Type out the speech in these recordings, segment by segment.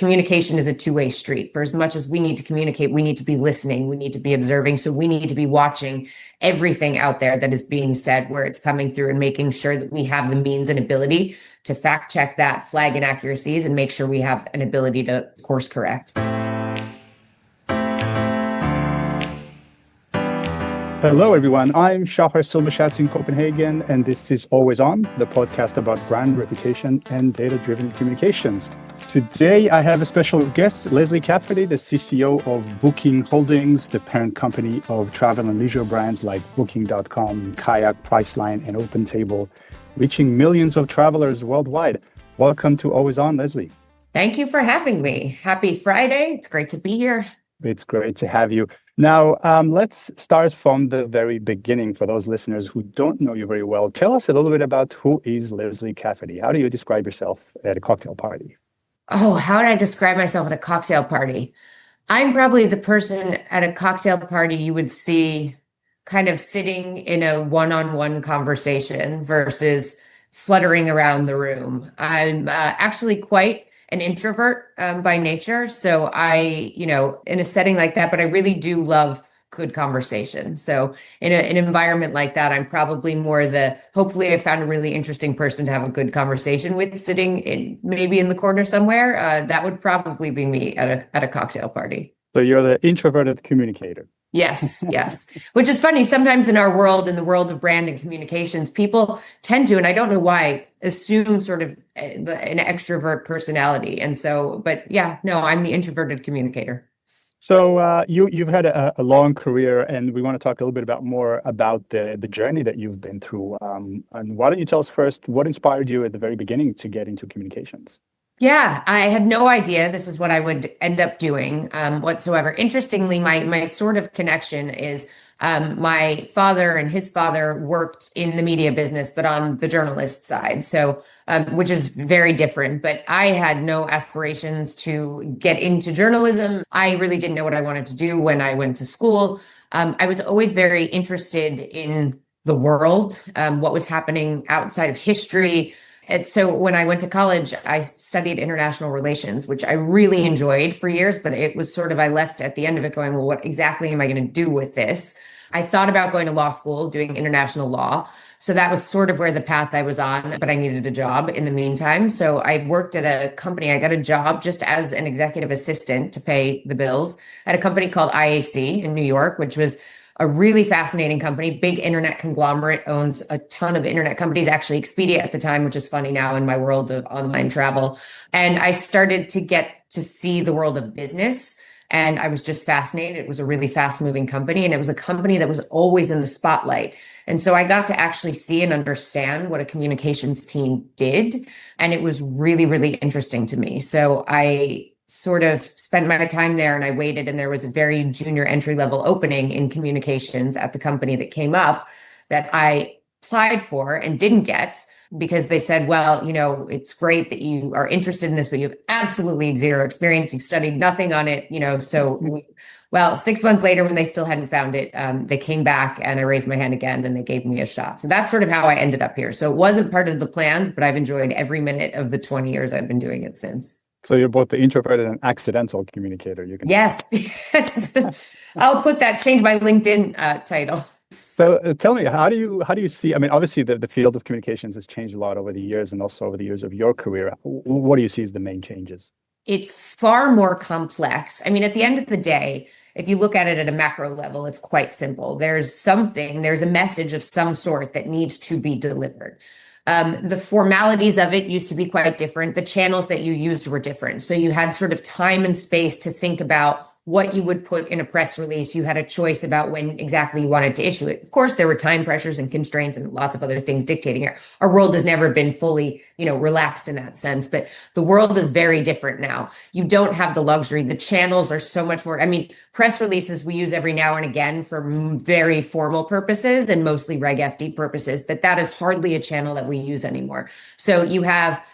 communication is a two-way street. For as much as we need to communicate, we need to be listening, we need to be observing. So we need to be watching everything out there that is being said, where it's coming through, and making sure that we have the means and ability to fact check that, flag inaccuracies, and make sure we have an ability to course correct. Hello, everyone. I'm Shahar Silverschatz in Copenhagen, and this is Always On, the podcast about brand reputation and data-driven communications. Today, I have a special guest, Leslie Cafferty, the CCO of Booking Holdings, the parent company of travel and leisure brands like Booking.com, KAYAK, Priceline, and OpenTable, reaching millions of travelers worldwide. Welcome to Always On, Leslie. Thank you for having me. Happy Friday. It's great to be here. It's great to have you. Now, let's start from the very beginning for those listeners who don't know you very well. Tell us a little bit about who is Leslie Cafferty. How do you describe yourself at a cocktail party? Oh, how would I describe myself at a cocktail party? I'm probably the person at a cocktail party you would see kind of sitting in a one-on-one conversation versus fluttering around the room. I'm actually quite an introvert by nature. So in a setting like that, but I really do love good conversation. So in an environment like that, I'm probably more hopefully I found a really interesting person to have a good conversation with, sitting maybe in the corner somewhere. That would probably be me at a cocktail party. So you're the introverted communicator. Yes. Which is funny. Sometimes in our world, in the world of brand and communications, people tend to, and I don't know why, assume sort of an extrovert personality. And so, but yeah, no, I'm the introverted communicator. So you've had a long career, and we want to talk a little bit more about the journey that you've been through. And why don't you tell us first, what inspired you at the very beginning to get into communications? Yeah, I had no idea this is what I would end up doing whatsoever. Interestingly, my sort of connection is my father and his father worked in the media business, but on the journalist side. So, which is very different, but I had no aspirations to get into journalism. I really didn't know what I wanted to do when I went to school. I was always very interested in the world, what was happening outside of history. And so when I went to college, I studied international relations, which I really enjoyed for years, but it was sort of, I left at the end of it going, well, what exactly am I going to do with this? I thought about going to law school, doing international law. So that was sort of where the path I was on, but I needed a job in the meantime. So I worked at a company. I got a job just as an executive assistant to pay the bills at a company called IAC in New York, which was a really fascinating company, big internet conglomerate, owns a ton of internet companies, actually Expedia at the time, which is funny now in my world of online travel. And I started to get to see the world of business, and I was just fascinated. It was a really fast moving company, and it was a company that was always in the spotlight. And so I got to actually see and understand what a communications team did. And it was really, really interesting to me. So I sort of spent my time there, and I waited, and there was a very junior entry level opening in communications at the company that came up that I applied for and didn't get, because they said, well, it's great that you are interested in this, but you have absolutely zero experience. You've studied nothing on it, Well, 6 months later, when they still hadn't found it, they came back, and I raised my hand again, and they gave me a shot. So that's sort of how I ended up here. So it wasn't part of the plans, but I've enjoyed every minute of the 20 years I've been doing it since. So you're both the introverted and accidental communicator. Yes. I'll change my LinkedIn title. So tell me, how do you see, obviously the field of communications has changed a lot over the years, and also over the years of your career. What do you see as the main changes? It's far more complex. At the end of the day, if you look at it at a macro level, it's quite simple. There's a message of some sort that needs to be delivered. The formalities of it used to be quite different. The channels that you used were different. So you had sort of time and space to think about what you would put in a press release. You had a choice about when exactly you wanted to issue it. Of course, there were time pressures and constraints and lots of other things dictating it. Our world has never been fully, relaxed in that sense, but the world is very different now. You don't have the luxury. The channels are so much more. Press releases we use every now and again for very formal purposes and mostly Reg FD purposes, but that is hardly a channel that we use anymore. So you have,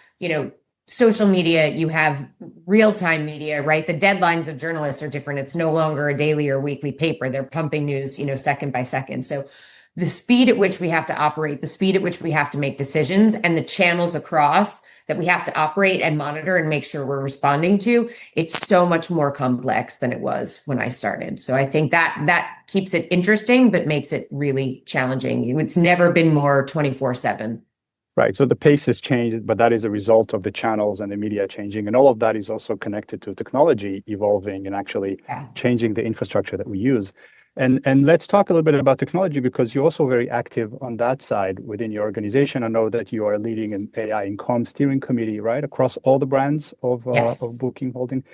social media, you have real-time media, right? The deadlines of journalists are different. It's no longer a daily or weekly paper. They're pumping news, second by second. So the speed at which we have to operate, the speed at which we have to make decisions, and the channels across that we have to operate and monitor and make sure we're responding to, it's so much more complex than it was when I started. So I think that keeps it interesting, but makes it really challenging. It's never been more 24/7. Right. So the pace has changed, but that is a result of the channels and the media changing. And all of that is also connected to technology evolving and actually changing the infrastructure that we use. And let's talk a little bit about technology, because you're also very active on that side within your organization. I know that you are leading an AI in Comms steering committee, right, across all the brands of Booking Holding.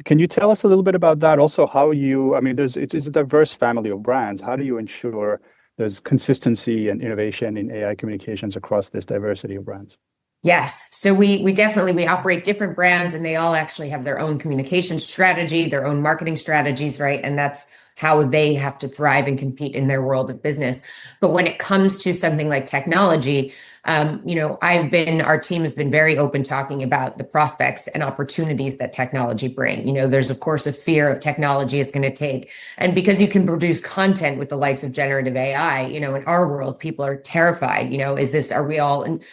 Can you tell us a little bit about that? Also, how it's a diverse family of brands. How do you ensure there's consistency and innovation in AI communications across this diversity of brands? Yes. So we definitely operate different brands, and they all actually have their own communication strategy, their own marketing strategies, right? And that's how they have to thrive and compete in their world of business. But when it comes to something like technology, our team has been very open talking about the prospects and opportunities that technology bring. There's of course a fear of technology is going to take, and because you can produce content with the likes of generative AI, in our world, people are terrified. Are we all? And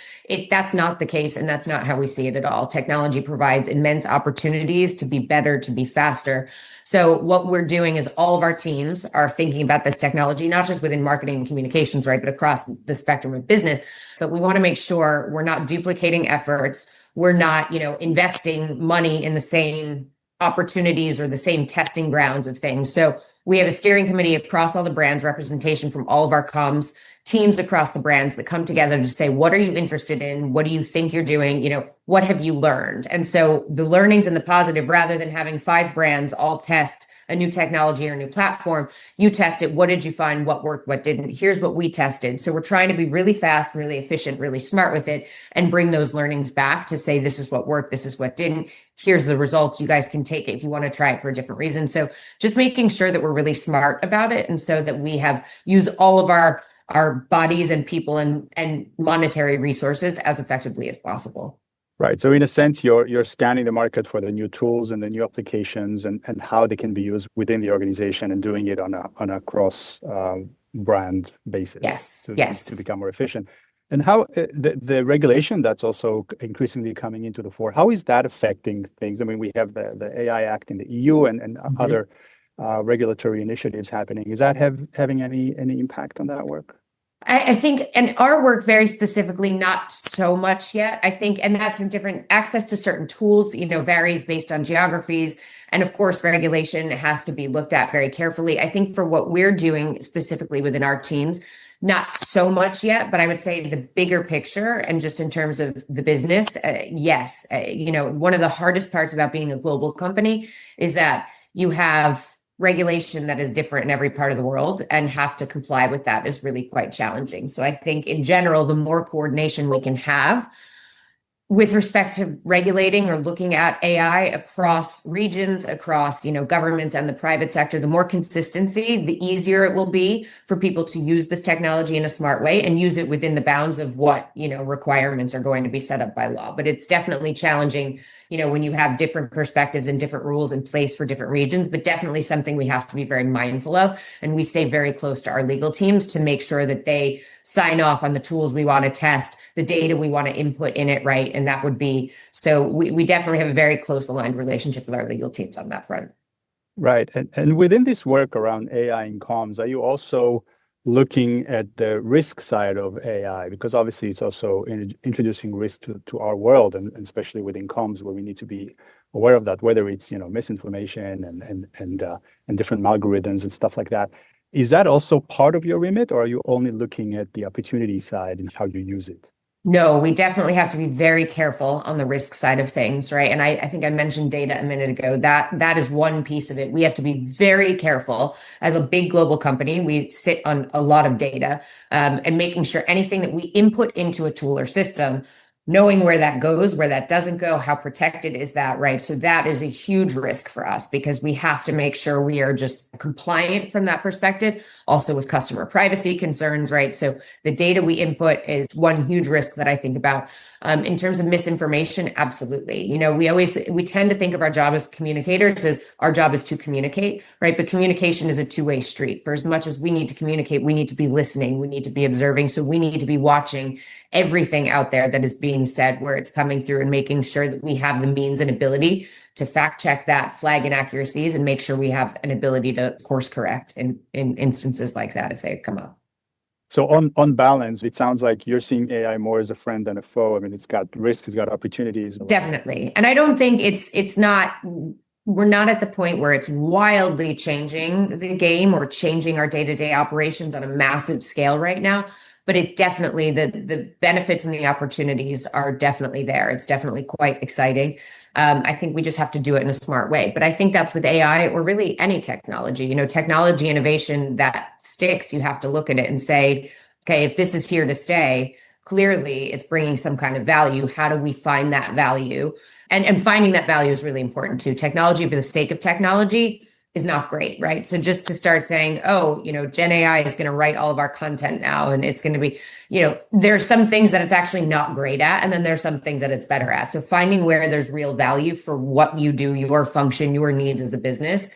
that's not the case, and that's not how we see it at all. Technology provides immense opportunities to be better, to be faster. So what we're doing is all of our teams are thinking about this technology, not just within marketing and communications, right, but across the spectrum of business. But we want to make sure we're not duplicating efforts. We're not, investing money in the same opportunities or the same testing grounds of things. So we have a steering committee across all the brands, representation from all of our comms teams across the brands that come together to say, what are you interested in? What do you think you're doing? What have you learned? And so the learnings and the positive, rather than having 5 brands all test a new technology or a new platform, you test it. What did you find? What worked? What didn't? Here's what we tested. So we're trying to be really fast, really efficient, really smart with it, and bring those learnings back to say, this is what worked. This is what didn't. Here's the results. You guys can take it if you want to try it for a different reason. So just making sure that we're really smart about it, and so that we have used all of our bodies and people and monetary resources as effectively as possible. Right. So in a sense, you're scanning the market for the new tools and the new applications and how they can be used within the organization, and doing it on a cross brand basis. Yes. To become more efficient. And how the regulation that's also increasingly coming into the fore, how is that affecting things? I mean, we have the AI Act in the EU and other regulatory initiatives happening. Is that having any impact on that work? I think, and our work very specifically, not so much yet. I think, and that's in different access to certain tools, varies based on geographies. And of course, regulation has to be looked at very carefully. I think for what we're doing specifically within our teams, not so much yet, but I would say the bigger picture and just in terms of the business, yes. One of the hardest parts about being a global company is that you have regulation that is different in every part of the world, and have to comply with that is really quite challenging. So I think in general, the more coordination we can have with respect to regulating or looking at AI across regions, across, governments and the private sector, the more consistency, the easier it will be for people to use this technology in a smart way and use it within the bounds of what, requirements are going to be set up by law. But it's definitely challenging, when you have different perspectives and different rules in place for different regions, but definitely something we have to be very mindful of. And we stay very close to our legal teams to make sure that they sign off on the tools we want to test, the data we want to input in it, right? And that would be, so we definitely have a very close aligned relationship with our legal teams on that front. Right. And within this work around AI in comms, are you also looking at the risk side of AI? Because obviously it's also introducing risk to our world, and especially within comms, where we need to be aware of that, whether it's misinformation and different algorithms and stuff like that. Is that also part of your remit, or are you only looking at the opportunity side and how you use it? No, we definitely have to be very careful on the risk side of things, right? And I think I mentioned data a minute ago. That is one piece of it. We have to be very careful. As a big global company, we sit on a lot of data, and making sure anything that we input into a tool or system, knowing where that goes, where that doesn't go, how protected is that, right? So that is a huge risk for us, because we have to make sure we are just compliant from that perspective, also with customer privacy concerns, right? So the data we input is one huge risk that I think about. In terms of misinformation, absolutely. We tend to think of our job as communicators as our job is to communicate, right? But communication is a two-way street. For as much as we need to communicate, we need to be listening, we need to be observing. So we need to be watching everything out there that is being being said where it's coming through, and making sure that we have the means and ability to fact check that, flag inaccuracies, and make sure we have an ability to course correct in instances like that if they come up. So on balance, it sounds like you're seeing AI more as a friend than a foe. I mean, it's got risks, it's got opportunities. Definitely. And I don't think it's not, we're not at the point where it's wildly changing the game or changing our day-to-day operations on a massive scale right now. But it definitely, the benefits and the opportunities are definitely there. It's definitely quite exciting. I think we just have to do it in a smart way. But I think that's with AI or really any technology, technology innovation that sticks. You have to look at it and say, okay, if this is here to stay, clearly it's bringing some kind of value. How do we find that value? And finding that value is really important too. Technology for the sake of technology is not great, right? So just to start saying, oh, Gen AI is going to write all of our content now, and it's going to be, there's some things that it's actually not great at, and then there's some things that it's better at. So finding where there's real value for what you do, your function, your needs as a business,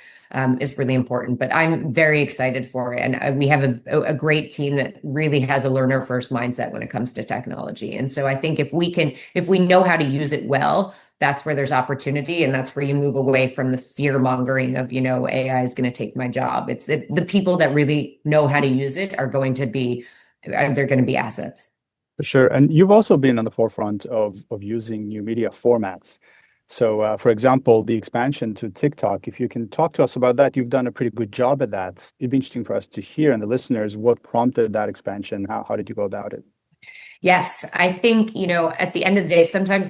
is really important. But I'm very excited for it. And we have a great team that really has a learner first mindset when it comes to technology. And so I think if we know how to use it well, that's where there's opportunity, and that's where you move away from the fear mongering of, AI is going to take my job. It's the people that really know how to use it they're going to be assets. For sure. And you've also been on the forefront of using new media formats. So, for example, the expansion to TikTok, if you can talk to us about that, you've done a pretty good job at that. It'd be interesting for us to hear, and the listeners, what prompted that expansion? How did you go about it? Yes, I think, at the end of the day, sometimes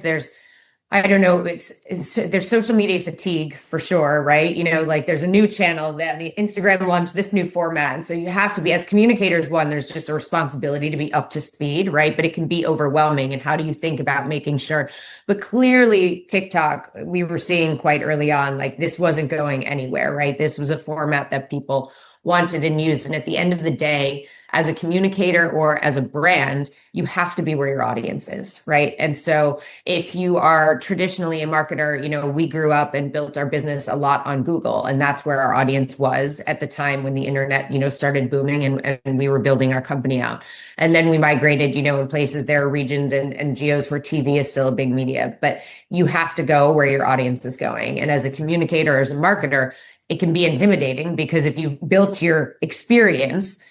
I don't know, there's social media fatigue for sure, right? Like there's a new channel that Instagram launched this new format. And so you have to be, as communicators, there's just a responsibility to be up to speed, right? But it can be overwhelming. And how do you think about making sure? But clearly TikTok, we were seeing quite early on, like this wasn't going anywhere, right? This was a format that people wanted and used. And at the end of the day, as a communicator or as a brand, you have to be where your audience is, right? And so if you are traditionally a marketer, we grew up and built our business a lot on Google, and that's where our audience was at the time when the internet, started booming and we were building our company out. And then we migrated, in places, there are regions and geos where TV is still a big media, but you have to go where your audience is going. And as a communicator, as a marketer, it can be intimidating because if you've built your experience,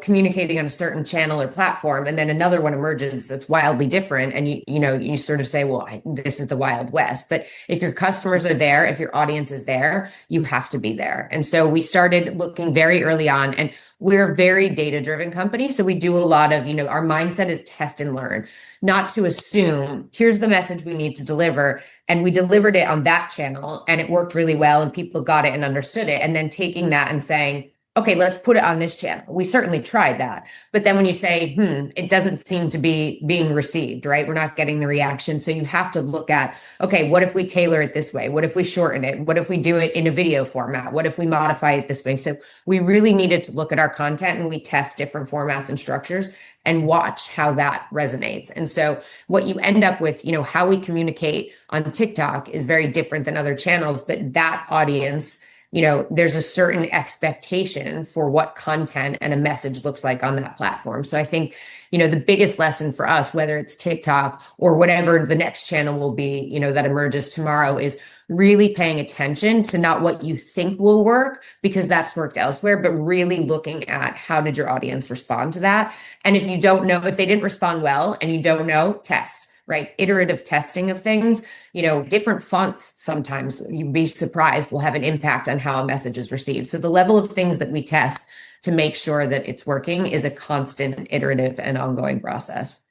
communicating on a certain channel or platform, and then another one emerges that's wildly different, and you sort of say, well, this is the Wild West. But if your customers are there, if your audience is there, you have to be there. And so we started looking very early on, and we're a very data-driven company. So we do a lot of, our mindset is test and learn, not to assume, here's the message we need to deliver. And we delivered it on that channel, and it worked really well, and people got it and understood it. And then taking that and saying, okay, let's put it on this channel. We certainly tried that. But then when you say, it doesn't seem to be being received, right? We're not getting the reaction. So you have to look at, okay, what if we tailor it this way? What if we shorten it? What if we do it in a video format? What if we modify it this way? So we really needed to look at our content, and we test different formats and structures and watch how that resonates. And so what you end up with, how we communicate on TikTok is very different than other channels, but that audience, there's a certain expectation for what content and a message looks like on that platform. So I think, the biggest lesson for us, whether it's TikTok or whatever the next channel will be, that emerges tomorrow, is really paying attention to not what you think will work, because that's worked elsewhere, but really looking at how did your audience respond to that. And if you don't know, if they didn't respond well and you don't know, test. Right? Iterative testing of things, different fonts, sometimes you'd be surprised, will have an impact on how a message is received. So the level of things that we test to make sure that it's working is a constant, iterative, and ongoing process.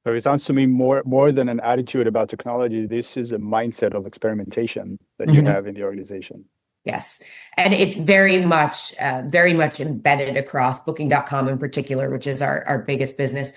So it sounds to me more than an attitude about technology. This is a mindset of experimentation that you have in the organization. Yes. And it's very much embedded across Booking.com in particular, which is our biggest business.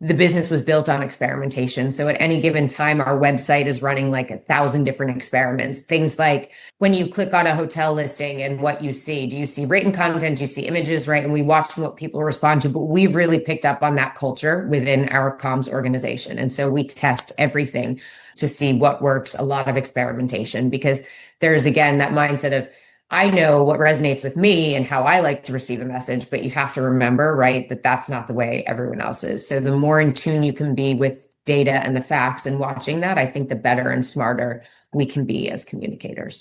The business was built on experimentation. So at any given time, our website is running like 1,000 different experiments. Things like when you click on a hotel listing and what you see, do you see written content? Do you see images, right? And we watch what people respond to, but we've really picked up on that culture within our comms organization. And so we test everything to see what works, a lot of experimentation, because there's, again, that mindset of, I know what resonates with me and how I like to receive a message, but you have to remember, right, that that's not the way everyone else is. So the more in tune you can be with data and the facts and watching that, I think the better and smarter we can be as communicators.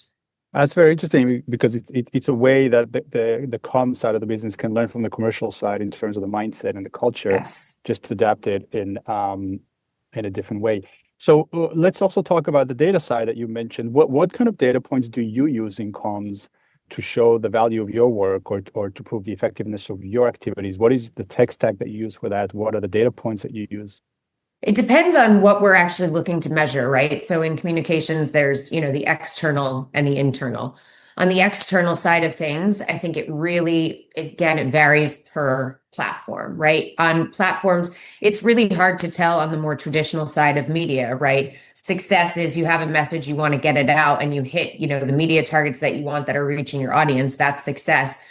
That's very interesting because it's a way that the comm side of the business can learn from the commercial side in terms of the mindset and the culture, Yes. just to adapt it in a different way. So let's also talk about the data side that you mentioned. What kind of data points do you use in comms to show the value of your work or to prove the effectiveness of your activities? What is the tech stack that you use for that? What are the data points that you use? It depends on what we're actually looking to measure, right? So in communications, there's, the external and the internal. On the external side of things, I think it varies per platform, right? On platforms, it's really hard to tell on the more traditional side of media, right? Success is you have a message, you want to get it out and you hit, the media targets that you want that are reaching your audience. That's success.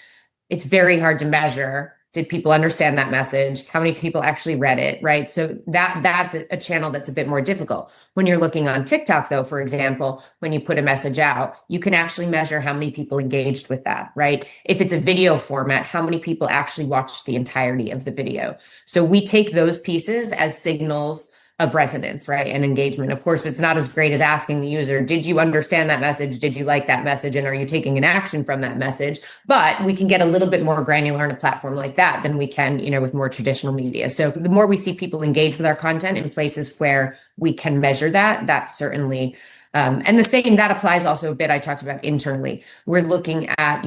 It's very hard to measure. Did people understand that message? How many people actually read it, right? So that's a channel that's a bit more difficult. When you're looking on TikTok, though, for example, when you put a message out, you can actually measure how many people engaged with that, right? If it's a video format, how many people actually watched the entirety of the video? So we take those pieces as signals of resonance, right? And engagement. Of course, it's not as great as asking the user, did you understand that message? Did you like that message? And are you taking an action from that message? But we can get a little bit more granular on a platform like that than we can, with more traditional media. So the more we see people engage with our content in places where we can measure that, that's certainly and the same, that applies also a bit, I talked about internally. We're looking at,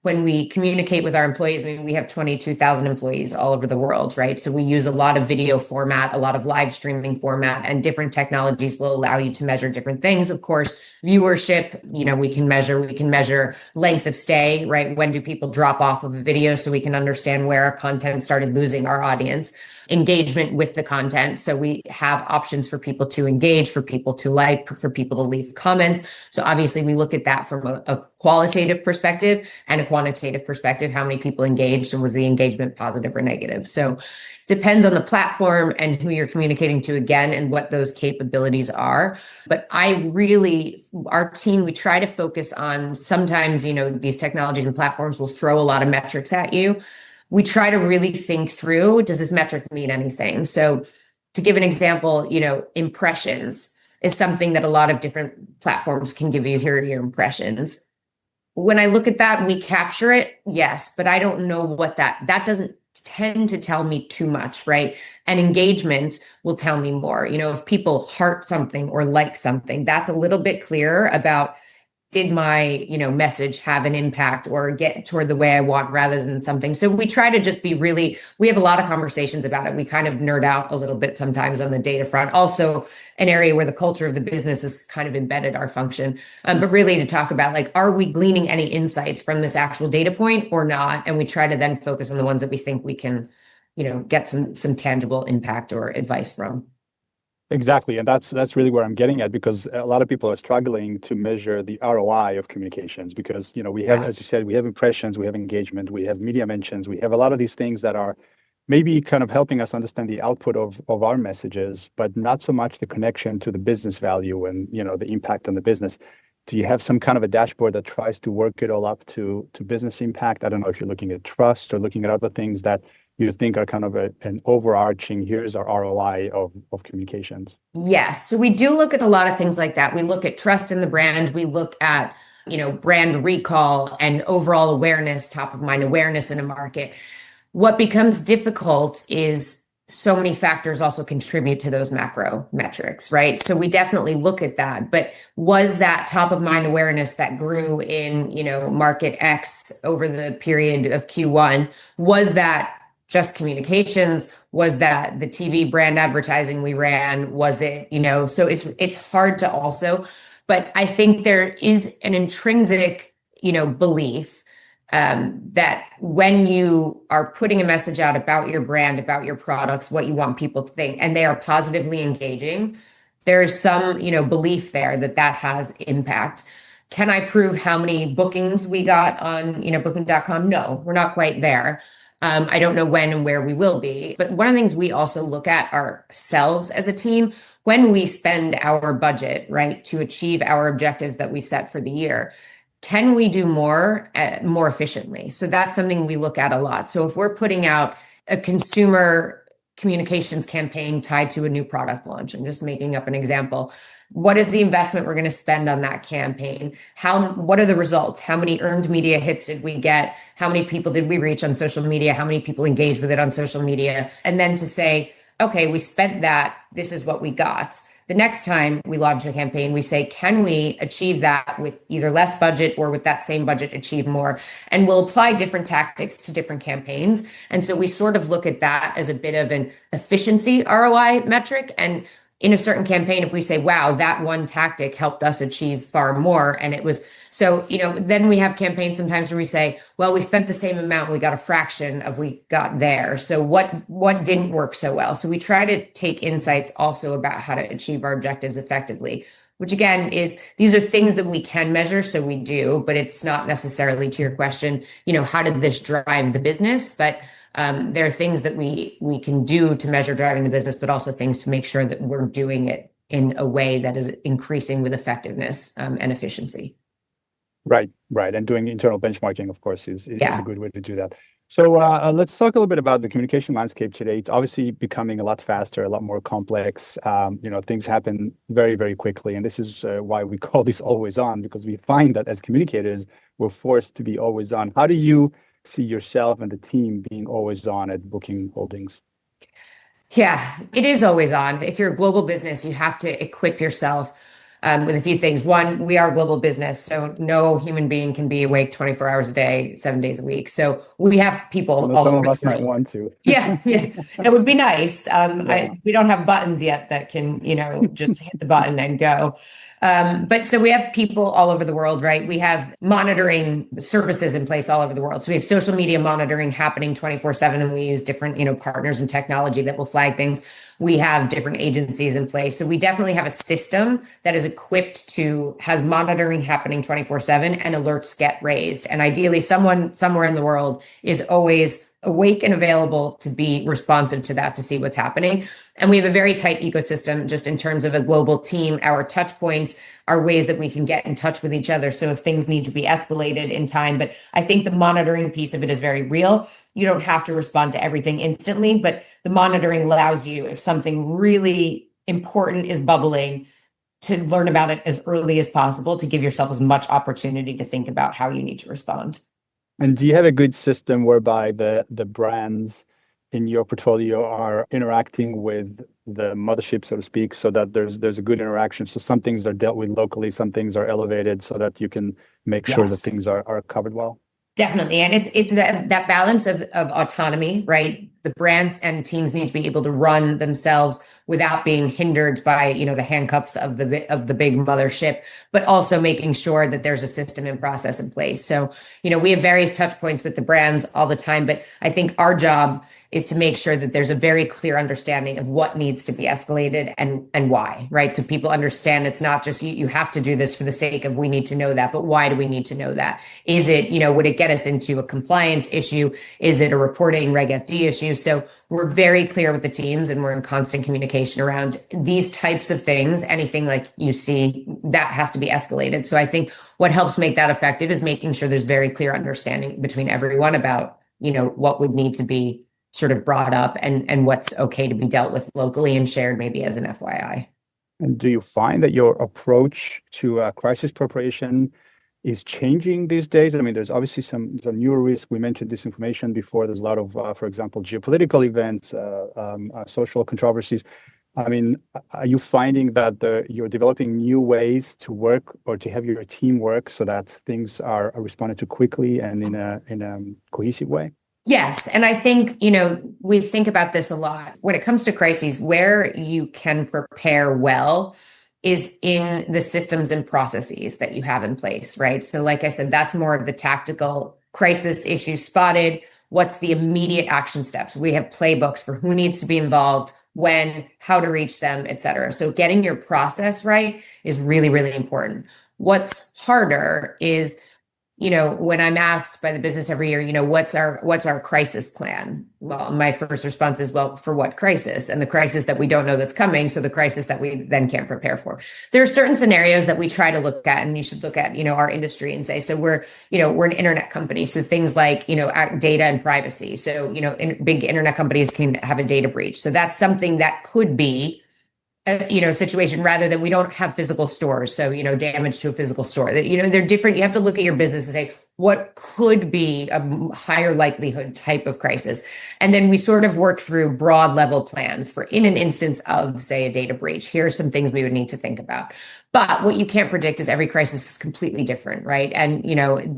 when we communicate with our employees, we have 22,000 employees all over the world, right? So we use a lot of video format, a lot of live streaming format, and different technologies will allow you to measure different things. Of course, viewership, we can measure length of stay, right? When do people drop off of a video so we can understand where our content started losing our audience. Engagement with the content. So we have options for people to engage, for people to like, for people to leave comments. So obviously we look at that from a qualitative perspective and a quantitative perspective. How many people engaged and was the engagement positive or negative? So depends on the platform and who you're communicating to again and what those capabilities are. But our team, we try to focus on sometimes, these technologies and platforms will throw a lot of metrics at you. We try to really think through, does this metric mean anything? So to give an example, impressions is something that a lot of different platforms can give you. Here are your impressions. When I look at that, we capture it, yes, but I don't know what that doesn't tend to tell me too much, right? And engagement will tell me more. If people heart something or like something, that's a little bit clearer about, did my, message have an impact or get toward the way I want rather than something. So we try to just we have a lot of conversations about it. We kind of nerd out a little bit sometimes on the data front. Also an area where the culture of the business has kind of embedded our function. But really to talk about are we gleaning any insights from this actual data point or not? And we try to then focus on the ones that we think we can, get some tangible impact or advice from. Exactly. And that's really where I'm getting at, because a lot of people are struggling to measure the ROI of communications because, we have, as you said, we have impressions, we have engagement, we have media mentions, we have a lot of these things that are maybe kind of helping us understand the output of our messages, but not so much the connection to the business value and, the impact on the business. Do you have some kind of a dashboard that tries to work it all up to business impact? I don't know if you're looking at trust or looking at other things that you think are kind of an overarching, here's our ROI of communications. Yes. So we do look at a lot of things like that. We look at trust in the brand. We look at, brand recall and overall awareness, top of mind awareness in a market. What becomes difficult is so many factors also contribute to those macro metrics, right? So we definitely look at that. But was that top of mind awareness that grew in, market X over the period of Q1, was that just communications? Was that the TV brand advertising we ran? Was it, so it's hard to also, but I think there is an intrinsic, belief that when you are putting a message out about your brand, about your products, what you want people to think, and they are positively engaging, there is some, belief there that has impact. Can I prove how many bookings we got on, booking.com? No, we're not quite there. I don't know when and where we will be. But one of the things we also look at ourselves as a team, when we spend our budget, right, to achieve our objectives that we set for the year, can we do more efficiently? So that's something we look at a lot. So if we're putting out a consumer communications campaign tied to a new product launch. I'm just making up an example. What is the investment we're going to spend on that campaign? What are the results? How many earned media hits did we get? How many people did we reach on social media? How many people engaged with it on social media? And then to say, okay, we spent that. This is what we got. The next time we launch a campaign, we say, can we achieve that with either less budget or with that same budget, achieve more? And we'll apply different tactics to different campaigns. And so we sort of look at that as a bit of an efficiency ROI metric. And in a certain campaign, if we say, wow, that one tactic helped us achieve far more. And it was so, then we have campaigns sometimes where we say, well, we spent the same amount, we got a fraction of we got there. So what didn't work so well? So we try to take insights also about how to achieve our objectives effectively, which again is these are things that we can measure. So we do, but it's not necessarily to your question, how did this drive the business? But there are things that we can do to measure driving the business, but also things to make sure that we're doing it in a way that is increasing with effectiveness and efficiency. Right. And doing internal benchmarking, of course, is a good way to do that. So let's talk a little bit about the communication landscape today. It's obviously becoming a lot faster, a lot more complex. Things happen very, very quickly. And this is why we call this always on, because we find that as communicators, we're forced to be always on. How do you see yourself and the team being always on at Booking Holdings? Yeah, it is always on. If you're a global business, you have to equip yourself with a few things. One, we are a global business, so no human being can be awake 24 hours a day, 7 days a week. So we have people all some over of us the world. might want to. Yeah, it would be nice. We don't have buttons yet that can, just hit the button and go. But so we have people all over the world, right? We have monitoring services in place all over the world. So we have social media monitoring happening 24/7, and we use different, partners and technology that will flag things. We have different agencies in place. So we definitely have a system that is equipped has monitoring happening 24/7 and alerts get raised. And ideally someone somewhere in the world is always awake and available to be responsive to that, to see what's happening. And we have a very tight ecosystem just in terms of a global team. Our touch points are ways that we can get in touch with each other. So if things need to be escalated in time, but I think the monitoring piece of it is very real. You don't have to respond to everything instantly, but the monitoring allows you, if something really important is bubbling, to learn about it as early as possible, to give yourself as much opportunity to think about how you need to respond. And do you have a good system whereby the brands in your portfolio are interacting with the mothership, so to speak, so that there's a good interaction? So some things are dealt with locally, some things are elevated so that you can make sure that things are covered well? Definitely. And it's that balance of autonomy, right? The brands and teams need to be able to run themselves without being hindered by, the handcuffs of the big mothership, but also making sure that there's a system and process in place. So, we have various touch points with the brands all the time, but I think our job is to make sure that there's a very clear understanding of what needs to be escalated and why, right? So people understand it's not just you have to do this for the sake of we need to know that, but why do we need to know that? Is it, would it get us into a compliance issue? Is it a reporting Reg FD issue? So we're very clear with the teams and we're in constant communication around these types of things. Anything like you see, that has to be escalated. So I think what helps make that effective is making sure there's very clear understanding between everyone about, what would need to be sort of brought up and what's okay to be dealt with locally and shared maybe as an FYI. And do you find that your approach to crisis preparation is changing these days? I mean, there's obviously some newer risks. We mentioned disinformation before. There's a lot of, for example, geopolitical events, social controversies. I mean, are you finding that you're developing new ways to work or to have your team work so that things are responded to quickly and in a cohesive way? Yes. And I think, we think about this a lot. When it comes to crises, where you can prepare well is in the systems and processes that you have in place, right? So like I said, that's more of the tactical crisis issue spotted. What's the immediate action steps? We have playbooks for who needs to be involved, when, how to reach them, et cetera. So getting your process right is really, really important. What's harder is when I'm asked by the business every year, what's our crisis plan? Well, my first response is, well, for what crisis? And the crisis that we don't know that's coming, so the crisis that we then can't prepare for. There are certain scenarios that we try to look at, and you should look at, our industry and say, so we're an internet company, so things like, data and privacy. So, big internet companies can have a data breach. So that's something that could be situation rather than we don't have physical stores. So, damage to a physical store that, they're different. You have to look at your business and say, what could be a higher likelihood type of crisis? And then we sort of work through broad level plans for in an instance of, say, a data breach. Here are some things we would need to think about. But what you can't predict is every crisis is completely different, right? And,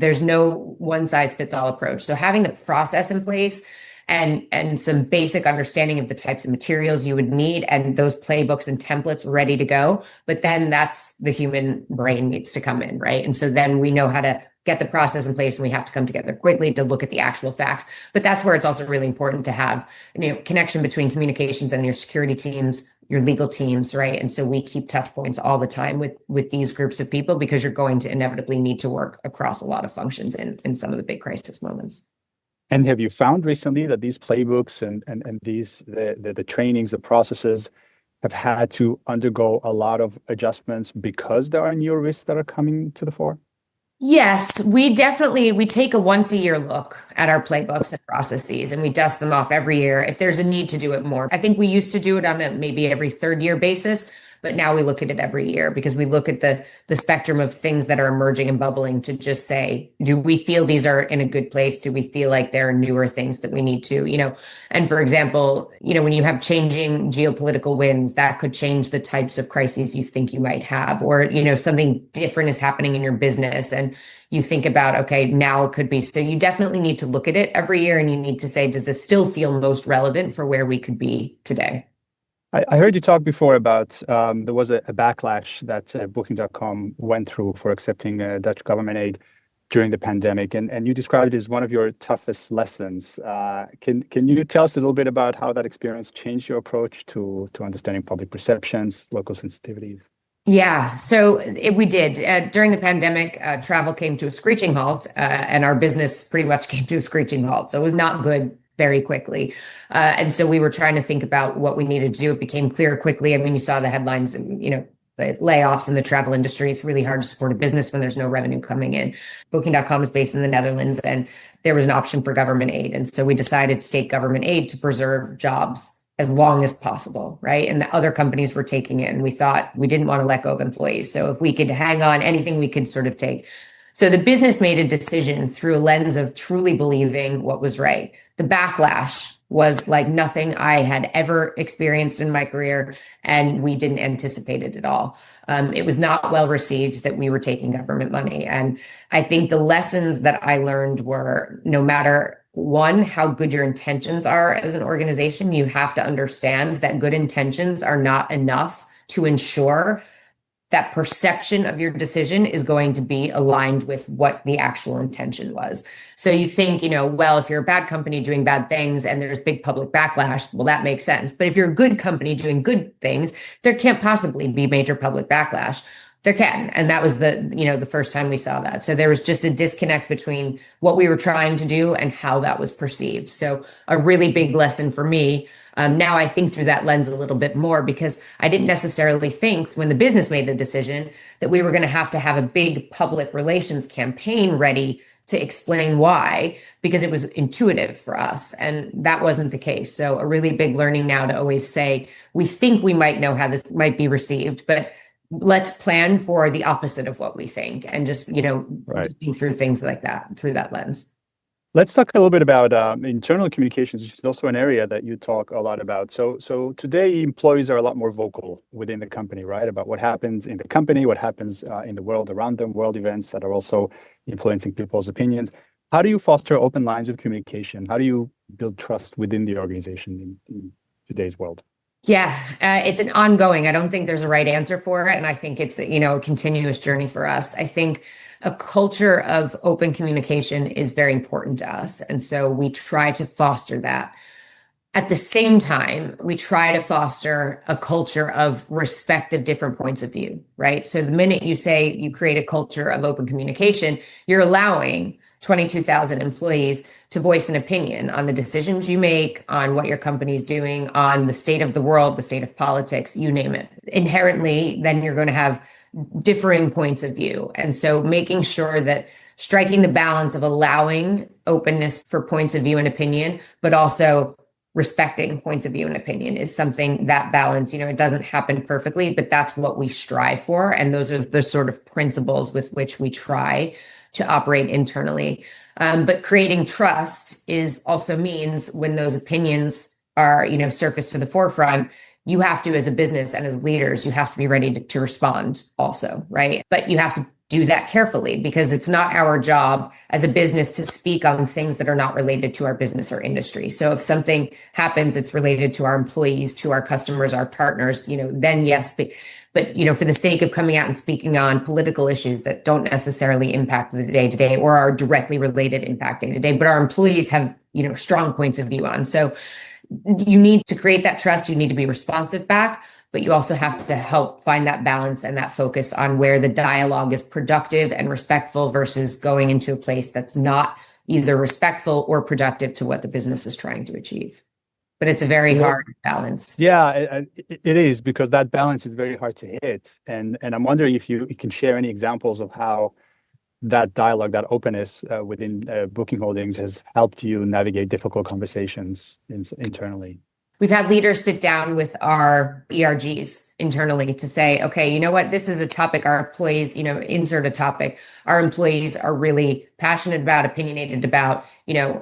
there's no one size fits all approach. So having the process in place and some basic understanding of the types of materials you would need and those playbooks and templates ready to go. But then that's the human brain needs to come in, right? And so then we know how to get the process in place and we have to come together quickly to look at the actual facts. But that's where it's also really important to have, connection between communications and your security teams, your legal teams, right? And so we keep touch points all the time with these groups of people because you're going to inevitably need to work across a lot of functions in some of the big crisis moments. And have you found recently that these playbooks and these the trainings, the processes have had to undergo a lot of adjustments because there are new risks that are coming to the fore? Yes, we take a once a year look at our playbooks and processes and we dust them off every year if there's a need to do it more. I think we used to do it on a maybe every third year basis, but now we look at it every year because we look at the spectrum of things that are emerging and bubbling to just say, do we feel these are in a good place? Do we feel like there are newer things that we need to, and for example, when you have changing geopolitical winds, that could change the types of crises you think you might have, or, something different is happening in your business and you think about, okay, now it could be. So you definitely need to look at it every year and you need to say, does this still feel most relevant for where we could be today? I heard you talk before about there was a backlash that Booking.com went through for accepting Dutch government aid during the pandemic, and you described it as one of your toughest lessons. Can you tell us a little bit about how that experience changed your approach to understanding public perceptions, local sensitivities? Yeah, so we did. During the pandemic, travel came to a screeching halt, and our business pretty much came to a screeching halt. So it was not good very quickly. And so we were trying to think about what we needed to do. It became clear quickly. I mean, you saw the headlines, the layoffs in the travel industry. It's really hard to support a business when there's no revenue coming in. Booking.com is based in the Netherlands, and there was an option for government aid. And so we decided to take government aid to preserve jobs as long as possible, right? And the other companies were taking it, and we thought we didn't want to let go of employees. So if we could hang on, anything we could sort of take. So the business made a decision through a lens of truly believing what was right. The backlash was like nothing I had ever experienced in my career, and we didn't anticipate it at all. It was not well received that we were taking government money. And I think the lessons that I learned were no matter one, how good your intentions are as an organization, you have to understand that good intentions are not enough to ensure that perception of your decision is going to be aligned with what the actual intention was. So you think, well, if you're a bad company doing bad things and there's big public backlash, well, that makes sense. But if you're a good company doing good things, there can't possibly be major public backlash. There can. And that was the first time we saw that. So there was just a disconnect between what we were trying to do and how that was perceived. So a really big lesson for me. Now I think through that lens a little bit more because I didn't necessarily think when the business made the decision that we were going to have a big public relations campaign ready to explain why, because it was intuitive for us. And that wasn't the case. So a really big learning now to always say, we think we might know how this might be received, but let's plan for the opposite of what we think and just, Right. through things like that, through that lens. Let's talk a little bit about internal communications, which is also an area that you talk a lot about. So today, employees are a lot more vocal within the company, right? About what happens in the company, what happens in the world around them, world events that are also influencing people's opinions. How do you foster open lines of communication? How do you build trust within the organization in today's world? Yeah, it's an ongoing. I don't think there's a right answer for it. And I think it's, a continuous journey for us. I think a culture of open communication is very important to us. And so we try to foster that. At the same time, we try to foster a culture of respect of different points of view, right? So the minute you say you create a culture of open communication, you're allowing 22,000 employees to voice an opinion on the decisions you make, on what your company's doing, on the state of the world, the state of politics, you name it. Inherently, then you're going to have differing points of view. And so making sure that striking the balance of allowing openness for points of view and opinion, but also respecting points of view and opinion is something, that balance, it doesn't happen perfectly, but that's what we strive for. And those are the sort of principles with which we try to operate internally. But creating trust is also means when those opinions are, surface to the forefront, you have to, as a business and as leaders, you have to be ready to respond also, right? But you have to do that carefully, because it's not our job as a business to speak on things that are not related to our business or industry. So if something happens, it's related to our employees, to our customers, our partners, then yes, but for the sake of coming out and speaking on political issues that don't necessarily impact the day to day or are directly related impact day to day, but our employees have, strong points of view on. So you need to create that trust. You need to be responsive back, but you also have to help find that balance and that focus on where the dialogue is productive and respectful versus going into a place that's not either respectful or productive to what the business is trying to achieve. But it's a very hard balance. Yeah, it is, because that balance is very hard to hit. And I'm wondering if you can share any examples of how that dialogue, that openness within Booking Holdings has helped you navigate difficult conversations internally. We've had leaders sit down with our ERGs internally to say, okay, you know what, this is a topic our employees, insert a topic our employees are really passionate about, opinionated about,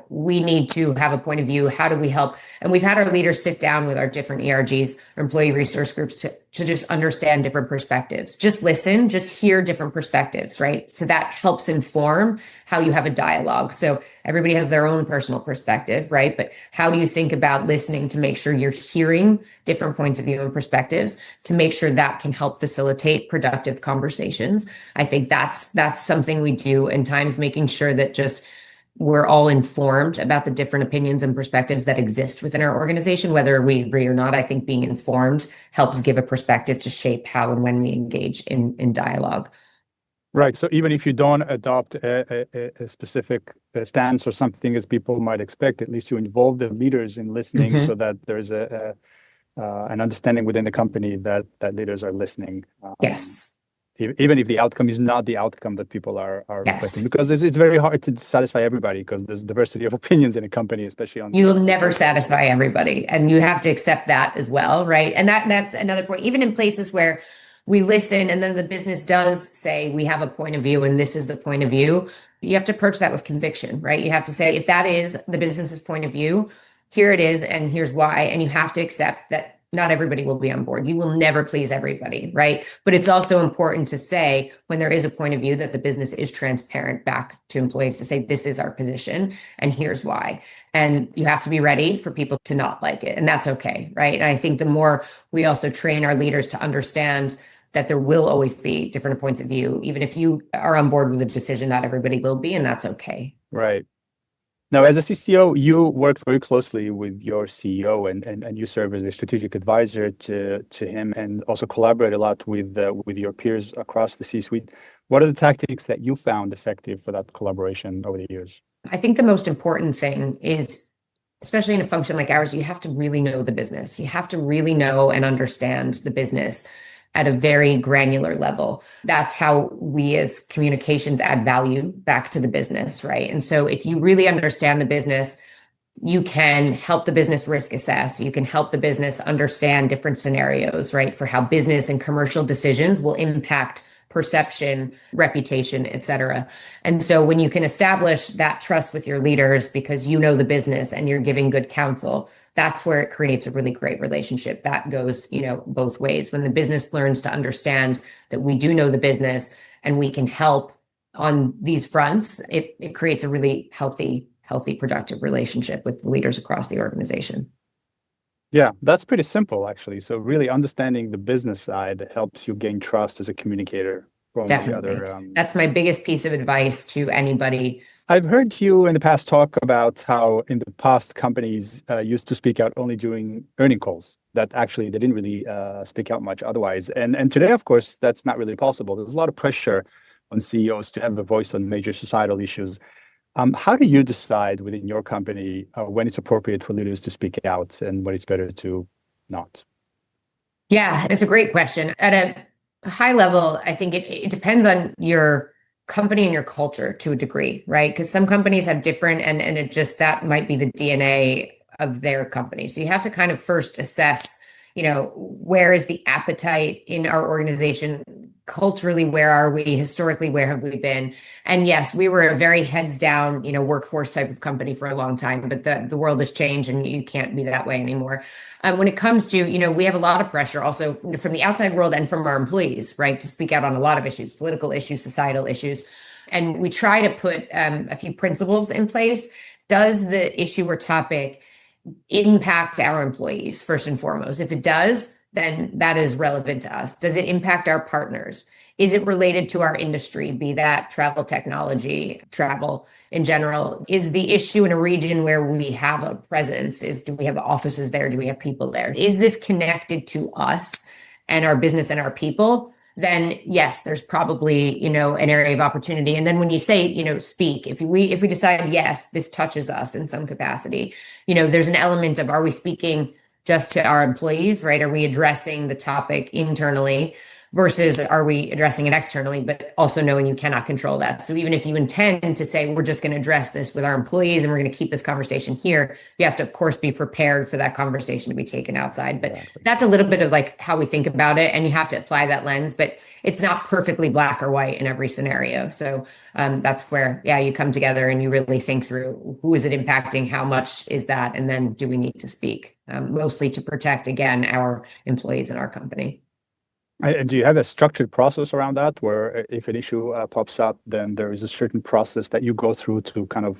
we need to have a point of view. How do we help? And we've had our leaders sit down with our different ERGs, our employee resource groups, to just understand different perspectives. Just listen, just hear different perspectives, right? So that helps inform how you have a dialogue. So everybody has their own personal perspective, right? But how do you think about listening to make sure you're hearing different points of view and perspectives to make sure that can help facilitate productive conversations? I think that's something we do in times, making sure that just we're all informed about the different opinions and perspectives that exist within our organization, whether we agree or not. I think being informed helps give a perspective to shape how and when we engage in dialogue. Right. So even if you don't adopt a specific stance or something as people might expect, at least you involve the leaders in listening, so that there's an understanding within the company that leaders are listening. Yes. Even if the outcome is not the outcome that people are requesting, because it's very hard to satisfy everybody, because there's diversity of opinions in a company, especially on. You'll never satisfy everybody, and you have to accept that as well, right? And that's another point. Even in places where we listen and then the business does say we have a point of view and this is the point of view, you have to approach that with conviction, right? You have to say, if that is the business's point of view, here it is and here's why. And you have to accept that not everybody will be on board. You will never please everybody, right? But it's also important to say, when there is a point of view, that the business is transparent back to employees to say, this is our position and here's why. And you have to be ready for people to not like it. And that's okay, right? And I think the more we also train our leaders to understand that there will always be different points of view, even if you are on board with a decision, not everybody will be, and that's okay. Right. Now, as a CCO, you work very closely with your CEO, and you serve as a strategic advisor to him, and also collaborate a lot with your peers across the C-suite. What are the tactics that you found effective for that collaboration over the years? I think the most important thing is, especially in a function like ours, you have to really know the business. You have to really know and understand the business at a very granular level. That's how we as communications add value back to the business, right? And so if you really understand the business, you can help the business risk assess. You can help the business understand different scenarios, right? For how business and commercial decisions will impact perception, reputation, et cetera. And so when you can establish that trust with your leaders because you know the business and you're giving good counsel, that's where it creates a really great relationship. That goes, both ways. When the business learns to understand that we do know the business and we can help on these fronts, it creates a really healthy, productive relationship with the leaders across the organization. Yeah, that's pretty simple, actually. So really understanding the business side helps you gain trust as a communicator. from the Definitely. other. That's my biggest piece of advice to anybody. I've heard you in the past talk about how in the past companies used to speak out only during earning calls. That actually they didn't really speak out much otherwise. And today, of course, that's not really possible. There's a lot of pressure on CEOs to have a voice on major societal issues. How do you decide within your company when it's appropriate for leaders to speak out and when it's better to not? Yeah, it's a great question. At a high level, I think it depends on your company and your culture to a degree, right? Because some companies have different, and it just that might be the DNA of their company. So you have to kind of first assess, where is the appetite in our organization culturally? Where are we historically? Where have we been? And yes, we were a very heads down, workforce type of company for a long time, but the world has changed and you can't be that way anymore. When it comes to, we have a lot of pressure also from the outside world and from our employees, right, to speak out on a lot of issues, political issues, societal issues. And we try to put a few principles in place. Does the issue or topic impact our employees first and foremost? If it does, then that is relevant to us. Does it impact our partners? Is it related to our industry, be that travel technology, travel in general? Is the issue in a region where we have a presence? Do we have offices there? Do we have people there? Is this connected to us and our business and our people? Then yes, there's probably, an area of opportunity. And then when you say, speak, if we decide, yes, this touches us in some capacity, there's an element of, are we speaking just to our employees, right? Are we addressing the topic internally versus are we addressing it externally, but also knowing you cannot control that. So even if you intend to say, we're just going to address this with our employees and we're going to keep this conversation here, you have to, of course, be prepared for that conversation to be taken outside. But that's a little bit of like how we think about it. And you have to apply that lens, but it's not perfectly black or white in every scenario. So that's where, you come together and you really think through who is it impacting, how much is that, and then do we need to speak, mostly to protect, again, our employees in our company. And do you have a structured process around that where if an issue pops up, then there is a certain process that you go through to kind of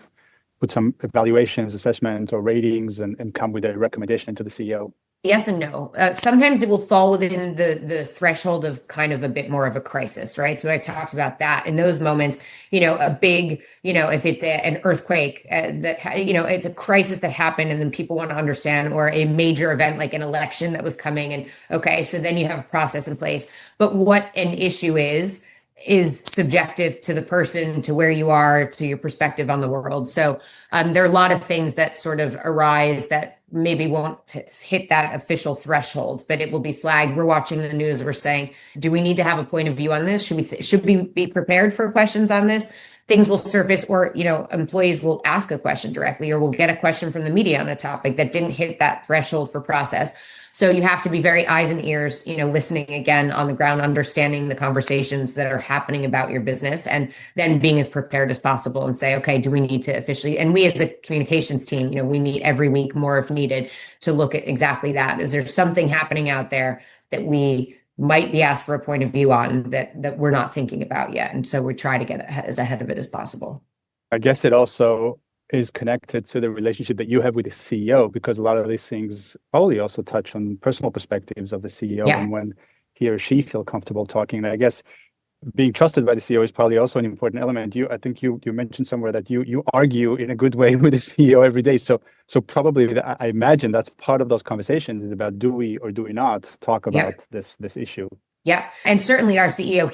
put some evaluations, assessment, or ratings and come with a recommendation to the CEO? Yes and no. Sometimes it will fall within the threshold of kind of a bit more of a crisis, right? So I talked about that in those moments, a big, if it's an earthquake it's a crisis that happened and then people want to understand, or a major event like an election that was coming. And okay, so then you have a process in place. But what an issue is subjective to the person, to where you are, to your perspective on the world. So there are a lot of things that sort of arise that maybe won't hit that official threshold, but it will be flagged. We're watching the news. We're saying, do we need to have a point of view on this? Should we be prepared for questions on this? Things will surface, or, employees will ask a question directly, or will get a question from the media on a topic that didn't hit that threshold for process. So you have to be very eyes and ears, listening again on the ground, understanding the conversations that are happening about your business, and then being as prepared as possible and say, okay, do we need to officially, and we as a communications team, we meet every week more if needed to look at exactly that. Is there something happening out there that we might be asked for a point of view on that we're not thinking about yet? And so we try to get as ahead of it as possible. I guess it also is connected to the relationship that you have with the CEO, because a lot of these things probably also touch on personal perspectives of the CEO and when he or she feel comfortable talking. And I guess being trusted by the CEO is probably also an important element. I think you mentioned somewhere that you argue in a good way with the CEO every day. So probably I imagine that's part of those conversations is about, do we or do we not talk about this issue? Yeah. And certainly our CEO,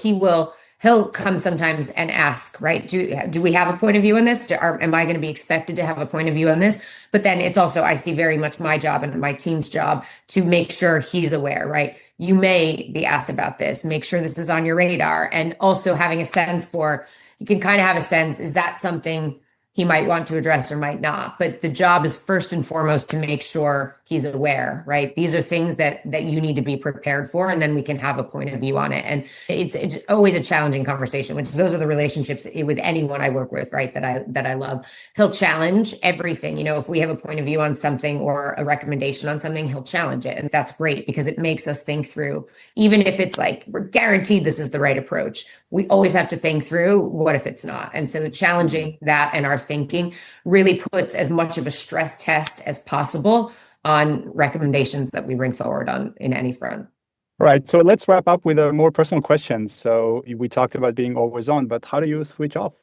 he'll come sometimes and ask, right? Do we have a point of view on this? Am I going to be expected to have a point of view on this? But then it's also, I see very much my job and my team's job to make sure he's aware, right? You may be asked about this, make sure this is on your radar. And also having a sense for, you can kind of have a sense, is that something he might want to address or might not? But the job is first and foremost to make sure he's aware, right? These are things that you need to be prepared for, and then we can have a point of view on it. And it's always a challenging conversation, which those are the relationships with anyone I work with, right? That I love. He'll challenge everything. If we have a point of view on something or a recommendation on something, he'll challenge it. And that's great because it makes us think through, even if it's like, we're guaranteed this is the right approach, we always have to think through, what if it's not? And so challenging that and our thinking really puts as much of a stress test as possible on recommendations that we bring forward on in any front. All right, so let's wrap up with a more personal question. So we talked about being always on, but how do you switch off?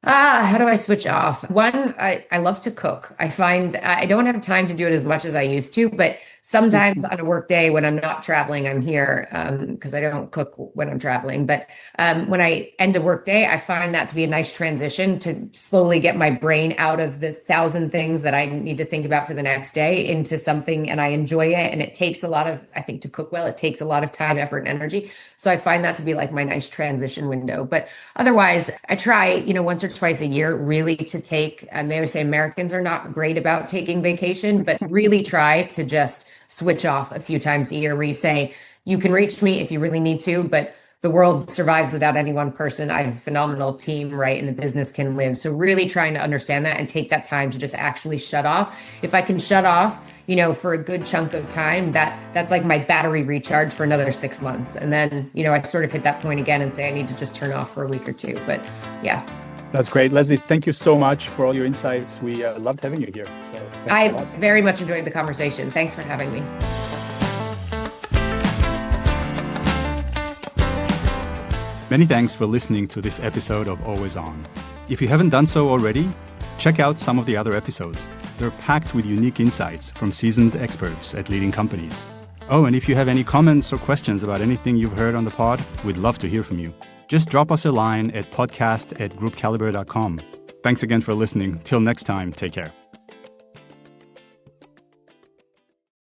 How do I switch off? One, I love to cook. I find I don't have time to do it as much as I used to, but sometimes on a work day when I'm not traveling, I'm here because I don't cook when I'm traveling. But when I end a work day, I find that to be a nice transition to slowly get my brain out of the thousand things that I need to think about for the next day into something, and I enjoy it. And it takes a lot of, I think, to cook well, it takes a lot of time, effort, and energy. So I find that to be like my nice transition window. But otherwise, I try, once or twice a year, really to take, and they always say Americans are not great about taking vacation, but really try to just switch off a few times a year where you say, you can reach me if you really need to, but the world survives without any one person. I have a phenomenal team, right? And the business can live. So really trying to understand that and take that time to just actually shut off. If I can shut off, for a good chunk of time, that's like my battery recharge for another 6 months. And then, I sort of hit that point again and say, I need to just turn off for a week or two. But yeah. That's great. Leslie, thank you so much for all your insights. We loved having you here. So I very much enjoyed the conversation. Thanks for having me. Many thanks for listening to this episode of Always On. If you haven't done so already, check out some of the other episodes. They're packed with unique insights from seasoned experts at leading companies. Oh, and if you have any comments or questions about anything you've heard on the pod, we'd love to hear from you. Just drop us a line at podcast@groupcaliber.com. Thanks again for listening. Till next time, take care.